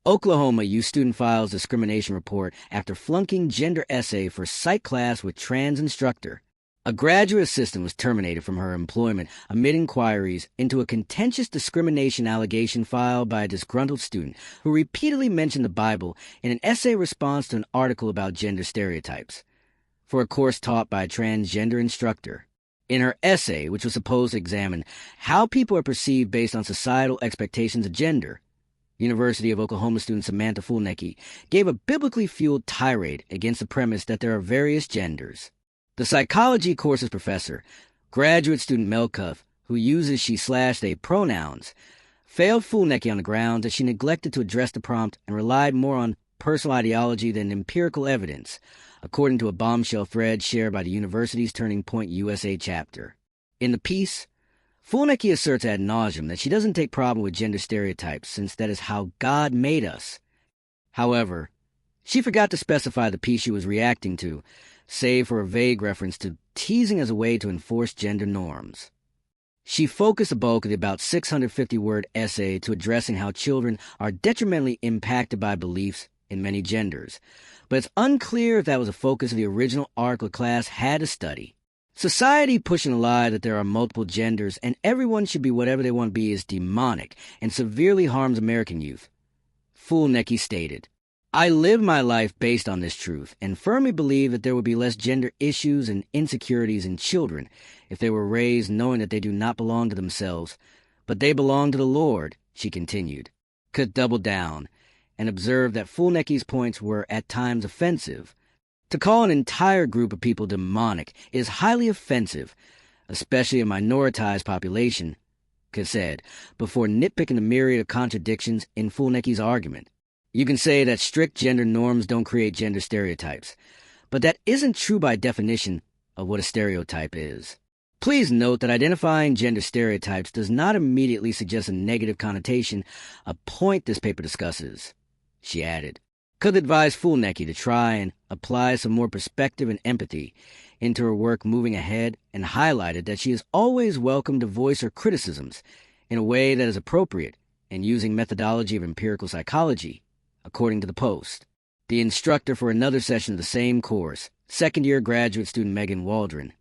Oklahoma youth student files discrimination report after flunking gender essay for psych class with trans instructor. A graduate assistant was terminated from her employment amid inquiries into a contentious discrimination allegation filed by a disgruntled student who repeatedly mentioned the Bible in an essay response to an article about gender stereotypes for a course taught by a transgender instructor. In her essay, which was supposed to examine how people are perceived based on societal expectations of gender, University of Oklahoma student Samantha Fulnecki gave a biblically fueled tirade against the premise that there are various genders. The psychology course's professor, graduate student Mel Cuff, who uses she/they pronouns, failed Fulnecki on the ground that she neglected to address the prompt and relied more on personal ideology than empirical evidence, according to a bombshell thread shared by the university's Turning Point USA chapter. In the piece, Fulnecki asserts ad nauseum that she doesn't take problem with gender stereotypes since that is how God made us. However, she forgot to specify the piece she was reacting to, save for a vague reference to teasing as a way to enforce gender norms. She focused the bulk of the about 650-word essay to addressing how children are detrimentally impacted by beliefs in many genders, but it's unclear if that was a focus of the original article the class had to study. Society pushing the lie that there are multiple genders and everyone should be whatever they want to be is demonic and severely harms American youth. Fulnecki stated, I live my life based on this truth and firmly believe that there would be less gender issues and insecurities in children if they were raised knowing that they do not belong to themselves, but they belong to the Lord, she continued. Could double down and observe that Fulnecki's points were at times offensive. To call an entire group of people demonic is highly offensive, especially a minoritized population, Could said, before nitpicking the myriad of contradictions in Fulnecki's argument. You can say that strict gender norms don't create gender stereotypes, but that isn't true by definition of what a stereotype is. Please note that identifying gender stereotypes does not immediately suggest a negative connotation, a point this paper discusses. She added, Could advise Fulnecki to try and apply some more perspective and empathy into her work moving ahead, and highlighted that she is always welcome to voice her criticisms in a way that is appropriate and using methodology of empirical psychology, according to the Post. The instructor for another session of the same course, second-year graduate student Megan Waldron,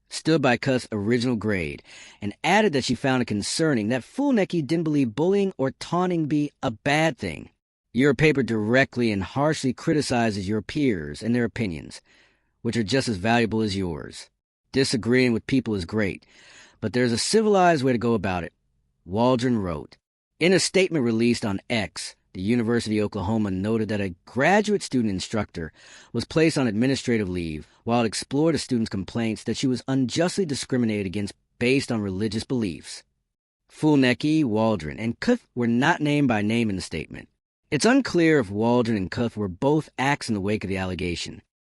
stood by Cuff's original grade and added that she found it concerning that Fulnecki didn't believe bullying or taunting be a bad thing. Your paper directly and harshly criticizes your peers and their opinions, which are just as valuable as yours. Disagreeing with people is great, but there's a civilized way to go about it, Waldron wrote. In a statement released on X, the University of Oklahoma noted that a graduate student instructor was placed on administrative leave while it explored a student's complaints that she was unjustly discriminated against based on religious beliefs. Fulnecki, Waldron, and Cuff were not named by name in the statement. It's unclear if Waldron and Cuff were both acts in the wake of the allegation.